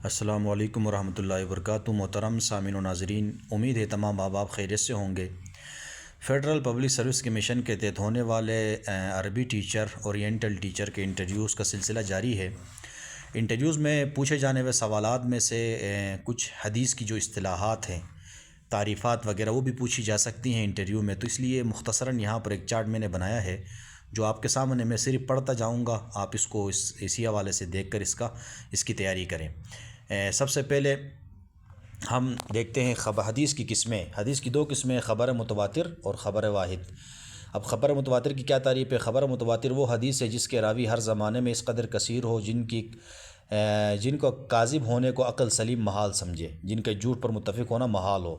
السلام علیکم ورحمۃ اللہ وبرکاتہ۔ محترم سامعین و ناظرین، امید ہے تمام ماں باپ خیریت سے ہوں گے۔ فیڈرل پبلک سروس کمیشن کے تحت ہونے والے عربی ٹیچر اورینٹل ٹیچر کے انٹرویوز کا سلسلہ جاری ہے۔ انٹرویوز میں پوچھے جانے والے سوالات میں سے کچھ حدیث کی جو اصطلاحات ہیں، تعریفات وغیرہ، وہ بھی پوچھی جا سکتی ہیں انٹرویو میں، تو اس لیے مختصراً یہاں پر ایک چارٹ میں نے بنایا ہے جو آپ کے سامنے میں صرف پڑھتا جاؤں گا، آپ اس کو اسی حوالے سے دیکھ کر اس کی تیاری کریں۔ سب سے پہلے ہم دیکھتے ہیں حدیث کی قسمیں۔ حدیث کی دو قسمیں، خبر متواتر اور خبر واحد۔ اب خبر متواتر کی کیا تعریف ہے؟ خبر متواتر وہ حدیث ہے جس کے راوی ہر زمانے میں اس قدر کثیر ہو جن کو کاذب ہونے کو عقل سلیم محال سمجھے، جن کے جھوٹ پر متفق ہونا محال ہو۔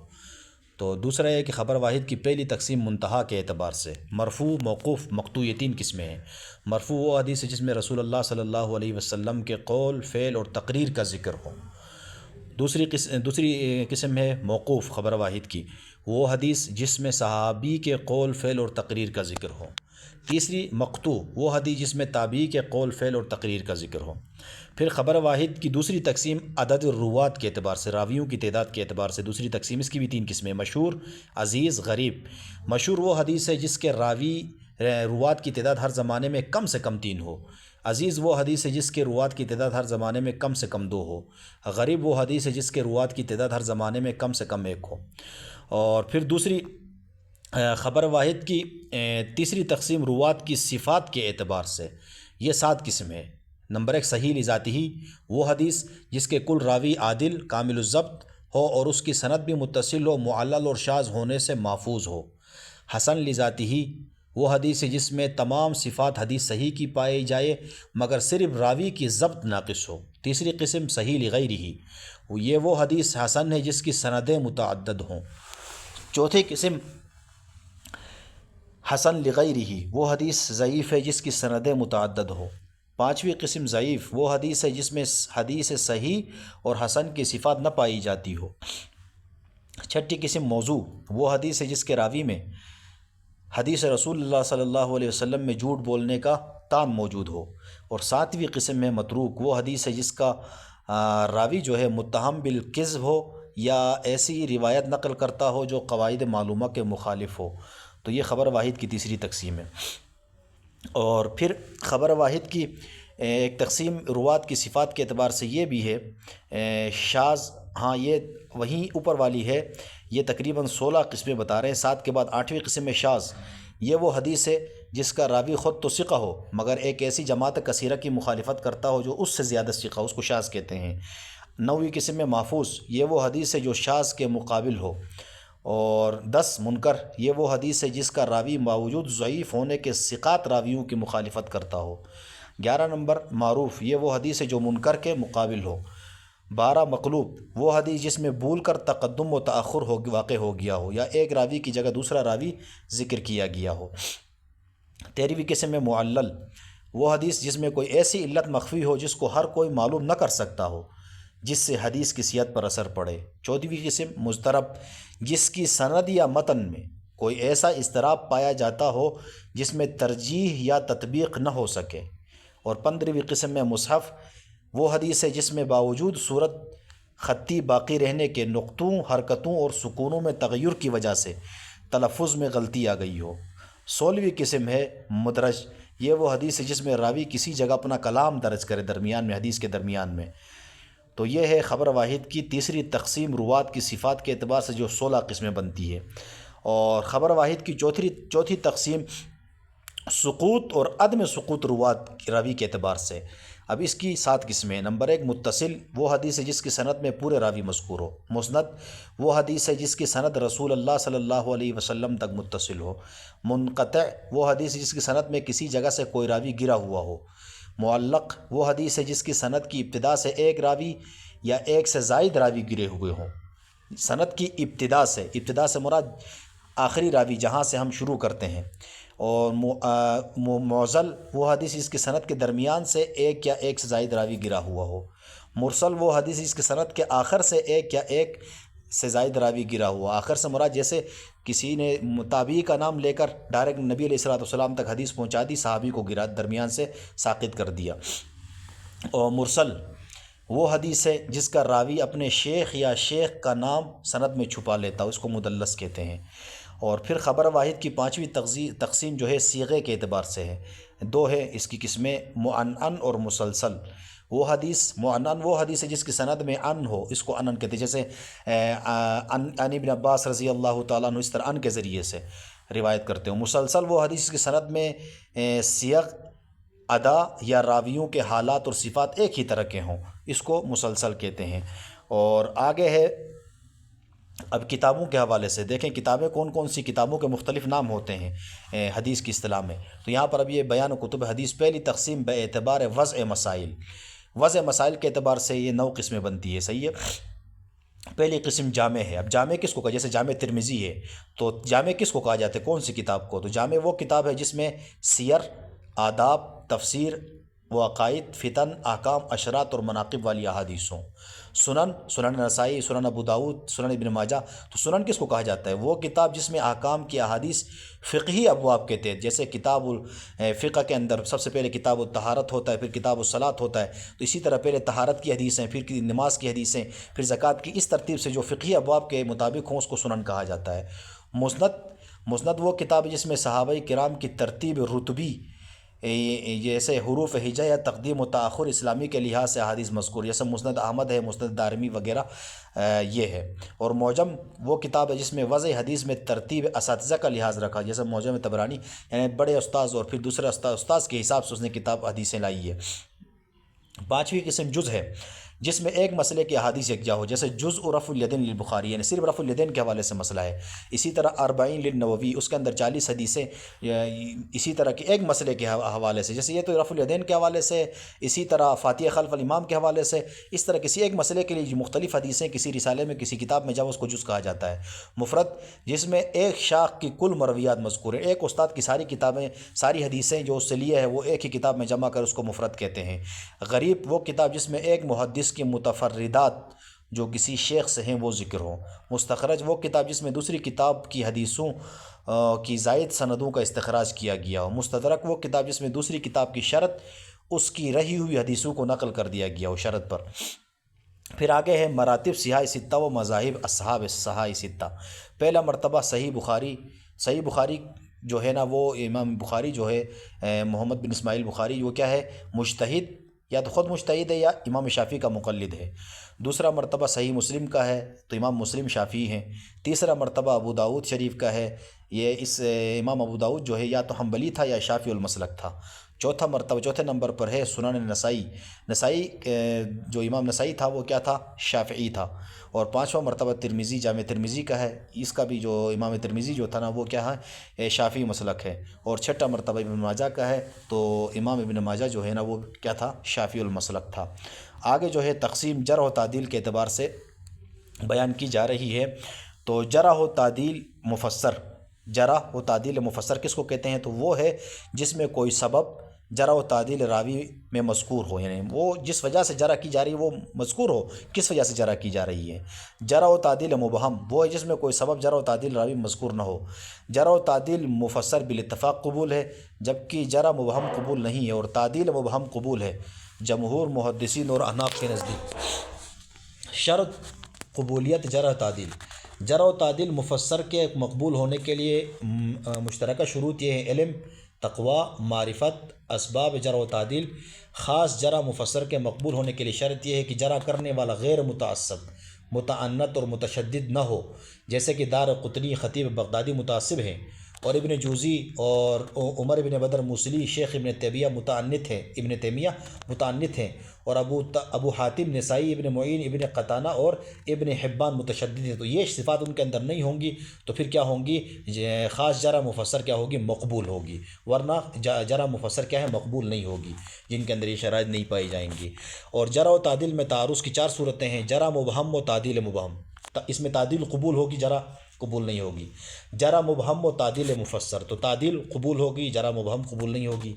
تو دوسرا ہے کہ خبر واحد کی پہلی تقسیم منتہا کے اعتبار سے، مرفوع، موقوف، مقطوع، یہ تین قسمیں ہیں۔ مرفوع وہ حدیث ہے جس میں رسول اللہ صلی اللہ علیہ وسلم کے قول، فعل اور تقریر کا ذکر ہو۔ دوسری قسم ہے موقوف خبر واحد کی، وہ حدیث جس میں صحابی کے قول، فعل اور تقریر کا ذکر ہو۔ تیسری مقطوع وہ حدیث جس میں تابعی کے قول، فعل اور تقریر کا ذکر ہو۔ پھر خبر واحد کی دوسری تقسیم عدد الروات کے اعتبار سے، راویوں کی تعداد کے اعتبار سے دوسری تقسیم، اس کی بھی تین قسمیں، مشہور، عزیز، غریب۔ مشہور وہ حدیث ہے جس کے روات کی تعداد ہر زمانے میں کم سے کم 3 ہو۔ عزیز وہ حدیث ہے جس کے روات کی تعداد ہر زمانے میں کم سے کم 2 ہو۔ غریب وہ حدیث ہے جس کے روات کی تعداد ہر زمانے میں کم سے کم 1 ہو۔ اور پھر دوسری خبر واحد کی تیسری تقسیم روات کی صفات کے اعتبار سے، یہ 7 قسم ہے۔ نمبر 1، صحیح لذاتہ، وہ حدیث جس کے کل راوی عادل، کامل الضبط ہو اور اس کی سند بھی متصل ہو، معلل اور شاذ ہونے سے محفوظ ہو۔ حسن لذاتہ، وہ حدیث ہے جس میں تمام صفات حدیث صحیح کی پائی جائے مگر صرف راوی کی ضبط ناقص ہو۔ تیسری قسم صحیح لغیرہ، یہ وہ حدیث حسن ہے جس کی سندیں متعدد ہوں۔ چوتھی قسم حسن لغیرہ، وہ حدیث ضعیف ہے جس کی سندیں متعدد ہو۔ پانچویں قسم ضعیف، وہ حدیث ہے جس میں حدیث صحیح اور حسن کی صفات نہ پائی جاتی ہو۔ چھٹی قسم موضوع، وہ حدیث ہے جس کے راوی میں حدیث رسول اللہ صلی اللہ علیہ وسلم میں جھوٹ بولنے کا تان موجود ہو۔ اور ساتویں قسم میں متروک، وہ حدیث ہے جس کا راوی جو ہے متہم بالکذب ہو یا ایسی روایت نقل کرتا ہو جو قواعد معلومہ کے مخالف ہو۔ تو یہ خبر واحد کی تیسری تقسیم ہے۔ اور پھر خبر واحد کی ایک تقسیم روات کی صفات کے اعتبار سے یہ بھی ہے شاذ، ہاں یہ وہیں اوپر والی ہے، یہ تقریباً 16 قسمیں بتا رہے ہیں۔ 7 کے بعد 8ویں قسم میں شاذ، یہ وہ حدیث ہے جس کا راوی خود تو ثقہ ہو مگر ایک ایسی جماعت کثیرہ کی مخالفت کرتا ہو جو اس سے زیادہ ثقہ ہو، اس کو شاذ کہتے ہیں۔ 9ویں قسم میں محفوظ، یہ وہ حدیث ہے جو شاذ کے مقابل ہو۔ اور 10 منکر، یہ وہ حدیث ہے جس کا راوی باوجود ضعیف ہونے کے ثقات راویوں کی مخالفت کرتا ہو۔ 11 نمبر معروف، یہ وہ حدیث ہے جو منکر کے مقابل ہو۔ 12 مقلوب، وہ حدیث جس میں بھول کر تقدم و تأخر واقع ہو گیا ہو یا ایک راوی کی جگہ دوسرا راوی ذکر کیا گیا ہو۔ 13ویں قسم میں معلل، وہ حدیث جس میں کوئی ایسی علت مخفی ہو جس کو ہر کوئی معلوم نہ کر سکتا ہو، جس سے حدیث کی صحت پر اثر پڑے۔ 14ویں قسم مضطرب، جس کی سند یا متن میں کوئی ایسا اضطراب پایا جاتا ہو جس میں ترجیح یا تطبیق نہ ہو سکے۔ اور 15ویں قسم میں مصحف، وہ حدیث ہے جس میں باوجود صورت خطی باقی رہنے کے نقطوں، حرکتوں اور سکونوں میں تغیر کی وجہ سے تلفظ میں غلطی آ گئی ہو۔ 16ویں قسم ہے مدرج، یہ وہ حدیث ہے جس میں راوی کسی جگہ اپنا کلام درج کرے درمیان میں، حدیث کے درمیان میں۔ تو یہ ہے خبر واحد کی تیسری تقسیم روات کی صفات کے اعتبار سے جو 16 قسمیں بنتی ہے۔ اور خبر واحد کی چوتھی تقسیم سقوط اور عدم سقوط روات راوی کے اعتبار سے۔ اب اس کی 7 قسمیں۔ نمبر 1 متصل، وہ حدیث ہے جس کی سند میں پورے راوی مذکور ہو۔ مسند، وہ حدیث ہے جس کی سند رسول اللہ صلی اللہ علیہ وسلم تک متصل ہو۔ منقطع، وہ حدیث ہے جس کی سند میں کسی جگہ سے کوئی راوی گرا ہوا ہو۔ معلق، وہ حدیث ہے جس کی سند کی ابتدا سے ایک راوی یا ایک سے زائد راوی گرے ہوئے ہوں۔ سند کی ابتدا سے مراد آخری راوی جہاں سے ہم شروع کرتے ہیں۔ اور معضل، وہ حدیث جس کی سند کے درمیان سے ایک یا ایک سے زائد راوی گرا ہوا ہو۔ مرسل، وہ حدیث جس کی سند کے آخر سے ایک یا ایک سے زائد راوی گرا ہوا۔ آخر سے مراد جیسے کسی نے تابعی کا نام لے کر ڈائریکٹ نبی علیہ الصلوۃ والسلام تک حدیث پہنچا دی، صحابی کو گرا درمیان سے ساقط کر دیا۔ اور مرسل وہ حدیث ہے جس کا راوی اپنے شیخ یا شیخ کا نام سند میں چھپا لیتا ہے، اس کو مدلس کہتے ہیں۔ اور پھر خبر واحد کی پانچویں تقسیم جو ہے صیغے کے اعتبار سے ہے، دو ہے اس کی قسمیں، معنعن اور مسلسل۔ وہ حدیث معنعن وہ حدیث ہے جس کی سند میں ان ہو، اس کو انن کہتے ہیں، جیسے عن ابن عباس رضی اللہ تعالیٰ عنہ، اس طرح ان کے ذریعے سے روایت کرتے ہو۔ مسلسل وہ حدیث کی سند میں صیغ، ادا یا راویوں کے حالات اور صفات ایک ہی طرح کے ہوں، اس کو مسلسل کہتے ہیں۔ اور آگے ہے اب کتابوں کے حوالے سے، دیکھیں کتابیں کون کون سی، کتابوں کے مختلف نام ہوتے ہیں حدیث کی اصطلاح میں۔ تو یہاں پر اب یہ بیان کتب حدیث، پہلی تقسیم بے اعتبار وضع مسائل، وضع مسائل کے اعتبار سے یہ 9 قسمیں بنتی ہے، صحیح ہے۔ پہلی قسم جامع ہے۔ اب جامع کس کو کہا، جیسے جامع ترمذی ہے تو جامع کس کو کہا جاتا ہے، کون سی کتاب کو؟ تو جامع وہ کتاب ہے جس میں سیر، آداب، تفسیر و عقائد، فتن، احکام، اشرات اور مناقب والی احادیث ہوں۔ سنن نسائی، سنن ابو داؤد، سنن ابن ماجہ۔ تو سنن کس کو کہا جاتا ہے؟ وہ کتاب جس میں احکام کی احادیث فقہی ابواب کے تحت، جیسے کتاب الفقہ کے اندر سب سے پہلے کتاب الطہارت ہوتا ہے، پھر کتاب الصلاۃ ہوتا ہے، تو اسی طرح پہلے طہارت کی حدیثیں، پھر نماز کی حدیثیں، پھر زکوٰۃ کی، اس ترتیب سے جو فقہی ابواب کے مطابق ہوں اس کو سنن کہا جاتا ہے۔ مسند وہ کتاب ہے جس میں صحابہ کرام کی ترتیب رتبی، جیسے حروف ہجا یا تقدیم و تاخر اسلامی کے لحاظ سے احادیث مذکور، جیسے مسند احمد ہے، مسند دارمی وغیرہ یہ ہے۔ اور معجم وہ کتاب ہے جس میں وضع حدیث میں ترتیب اساتذہ کا لحاظ رکھا، جیسے معجم طبرانی، یعنی بڑے استاذ اور پھر دوسرے استاذ کے حساب سے اس نے کتاب حدیثیں لائی ہے۔ پانچویں قسم جز ہے، جس میں ایک مسئلے کی احادیث یکجا ہو، جیسے جزء رفع الیدین للبخاری، یعنی صرف رفع الیدین کے حوالے سے مسئلہ ہے۔ اسی طرح 40 للنووی، اس کے اندر 40 حدیثیں اسی طرح کے ایک مسئلے کے حوالے سے، جیسے یہ تو رفع الیدین کے حوالے سے، اسی طرح فاتحہ خلف الامام کے حوالے سے، اس طرح کسی ایک مسئلے کے لیے مختلف حدیثیں کسی رسالے میں، کسی کتاب میں جب اس کو جز کہا جاتا ہے۔ مفرد، جس میں ایک شاخ کی کل مرویات مذکور ہیں، ایک استاد کی ساری کتابیں، ساری حدیثیں جو اس سے لیے ہے وہ ایک ہی کتاب میں جمع کر اس کو مفرد کہتے ہیں۔ غریب وہ کتاب جس میں ایک محدث کی متفردات جو کسی شیخ سے ہیں وہ ذکر ہوں۔ مستخرج وہ کتاب جس میں دوسری کتاب کی حدیثوں کی زائد سندوں کا استخراج کیا گیا ہو۔ مستدرک وہ کتاب جس میں دوسری کتاب کی شرط اس کی رہی ہوئی حدیثوں کو نقل کر دیا گیا ہو شرط پر۔ پھر آگے ہے مراتب صحاح ستہ و مذاہب اصحاب صحاح ستہ۔ پہلا مرتبہ صحیح بخاری۔ صحیح بخاری جو ہے نا، وہ امام بخاری جو ہے محمد بن اسماعیل بخاری، وہ کیا ہے، مجتہد، یا تو خود مجتہد ہے یا امام شافعی کا مقلد ہے۔ دوسرا مرتبہ صحیح مسلم کا ہے تو امام مسلم شافعی ہیں۔ تیسرا مرتبہ ابو داؤد شریف کا ہے، یہ اس امام ابو داؤد جو ہے یا تو حنبلی تھا یا شافعی المسلک تھا۔ چوتھے نمبر پر ہے سنن نسائی۔ نسائی جو امام نسائی تھا وہ کیا تھا، شافعی تھا۔ اور پانچواں مرتبہ ترمذی، جامع ترمذی کا ہے، اس کا بھی جو امام ترمذی جو تھا نا وہ کیا ہے، شافعی مسلک ہے۔ اور چھٹا مرتبہ ابن ماجہ کا ہے تو امام ابن ماجہ جو ہے نا وہ کیا تھا، شافعی المسلک تھا۔ آگے جو ہے تقسیم جرح و تعدیل کے اعتبار سے بیان کی جا رہی ہے۔ تو جرح و تعدیل مفسر، جرح و تعدیل مفسر کس کو کہتے ہیں؟ تو وہ ہے جس میں کوئی سبب جرح و تعدیل راوی میں مذکور ہو، یعنی وہ جس وجہ سے جرح کی جا رہی ہے وہ مذکور ہو، کس وجہ سے جرح کی جا رہی ہے۔ جرح و تعدیل مبہم وہ ہے جس میں کوئی سبب جرح و تعدیل راوی مذکور نہ ہو۔ جرح و تعدیل مفسر بالاتفاق قبول ہے، جبکہ جرح مبہم قبول نہیں ہے، اور تعدیل مبہم قبول ہے جمہور محدثین اور احناف کے نزدیک۔ شرط قبولیت جرح و تعدیل۔ جرح و تعدیل مفسر کے مقبول ہونے کے لیے مشترکہ شروط یہ ہے: علم، تقوی، معرفت، اسباب جرح و تعدیل۔ خاص جرح مفسر کے مقبول ہونے کے لیے شرط یہ ہے کہ جرح کرنے والا غیر متعصب، متعنت اور متشدد نہ ہو، جیسے کہ دار قطنی، خطیب بغدادی متعصب ہیں، اور ابن جوزی اور عمر ابن بدر موصلی، شیخ ابن تیمیہ متعنت ہیں، اور ابو حاتم نسائی، ابن معین، ابن قتانہ اور ابن حبان متشدد ہیں۔ تو یہ صفات ان کے اندر نہیں ہوں گی تو پھر کیا ہوں گی، خاص جرح مفسر کیا ہوگی، مقبول ہوگی، ورنہ جرح مفسر کیا ہے، مقبول نہیں ہوگی، جن کے اندر یہ شرائط نہیں پائی جائیں گی۔ اور جرح و تعدیل میں تعارض کی 4 صورتیں ہیں: جرح مبہم و تعدیل مبہم، اس میں تعدیل قبول ہوگی، جرح قبول نہیں ہوگی۔ جرح مبہم و تعدیل مفسر، تو تعدیل قبول ہوگی، جرح مبہم قبول نہیں ہوگی۔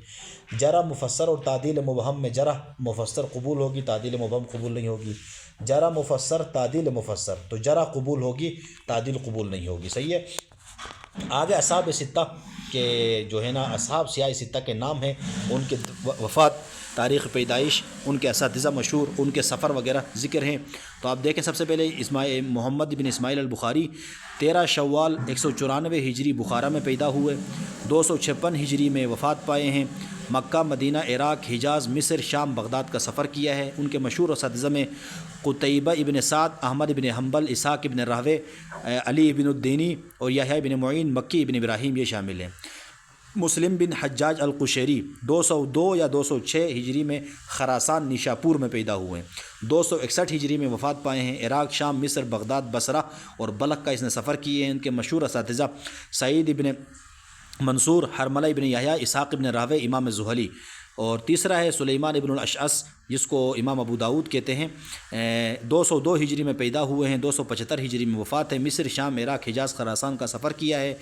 جرح مفسر اور تعدیل مبہم میں جرح مفسر قبول ہوگی، تعدیل مبہم قبول نہیں ہوگی۔ جرح مفسر، تعدیل مفسر، تو جرح قبول ہوگی، تعدیل قبول نہیں ہوگی، صحیح ہے۔ آگے اصحاب ستہ کے جو ہے نا، اصحاب صحاح ستہ کے نام ہیں، ان کے وفات تاریخ پیدائش، ان کے اساتذہ مشہور، ان کے سفر وغیرہ ذکر ہیں۔ تو آپ دیکھیں سب سے پہلے محمد بن اسماعیل البخاری 13 شوال 194 ہجری بخارا میں پیدا ہوئے، 256 ہجری میں وفات پائے ہیں۔ مکہ، مدینہ، عراق، حجاز، مصر، شام، بغداد کا سفر کیا ہے۔ ان کے مشہور اساتذہ میں قتیبہ ابن سعد، احمد ابن حنبل، اسحاق ابن راہوے، علی ابن الدینی اور یحییٰ ابن معین، مکی ابن ابراہیم یہ شامل ہیں۔ مسلم بن حجاج القشیری 202 یا 206 ہجری میں خراسان نیشاپور میں پیدا ہوئے ہیں، 261 ہجری میں وفات پائے ہیں۔ عراق، شام، مصر، بغداد، بصرہ اور بلخ کا اس نے سفر کیے ہیں۔ ان کے مشہور اساتذہ سعید ابن منصور، حرملہ ابن یحییٰ، اسحاق ابن راہوے، امام زہلی۔ اور تیسرا ہے سلیمان ابن الاشعث جس کو امام ابو داؤد کہتے ہیں، 202 ہجری میں پیدا ہوئے ہیں، 275 ہجری میں وفات ہے۔ مصر، شام، عراق، حجاز، خراسان کا سفر کیا ہے۔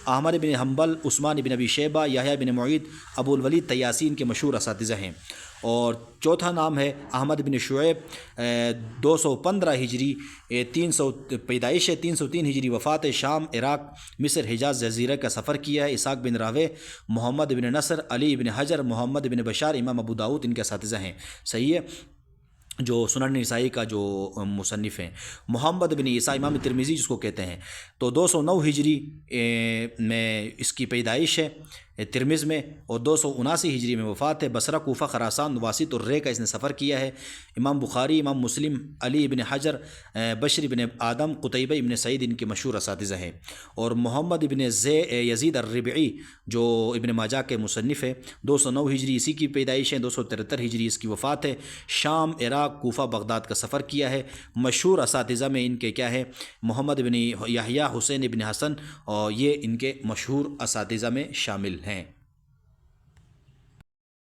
احمد بن حنبل، عثمان بن ابی شیبہ، یحییٰ بن معین، ابو الولید طیاسی ان کے مشہور اساتذہ ہیں۔ اور چوتھا نام ہے احمد بن شعیب، 215 ہجری 300 پیدائش ہے، 303 ہجری وفات ہے۔ شام، عراق، مصر، حجاز، جزیرہ کا سفر کیا ہے۔ اسحاق بن راہوے، محمد بن نصر، علی بن حجر، محمد بن بشار، امام ابو داؤد ان کے اساتذہ ہیں۔ صحیح ہے، جو سنن نسائی کا جو مصنف ہیں۔ محمد بن عیسیٰ، امام ترمذی جس کو کہتے ہیں، تو 209 ہجری میں اس کی پیدائش ہے ترمذ میں، اور 279 ہجری میں وفات ہے۔ بصرہ، کوفہ، خراسان، واسط اور رے کا اس نے سفر کیا ہے۔ امام بخاری، امام مسلم، علی بن حجر، بشر بن آدم، قتیبہ ابن سعید ان کے مشہور اساتذہ ہیں۔ اور محمد بن یزید الربعی جو ابن ماجہ کے مصنف ہے، 209 ہجری اسی کی پیدائش ہے، 273 ہجری اس کی وفات ہے۔ شام، عراق، کوفہ، بغداد کا سفر کیا ہے۔ مشہور اساتذہ میں ان کے کیا ہے، محمد بن یحییٰ، حسین بن حسن، اور یہ ان کے مشہور اساتذہ میں شامل ہیں۔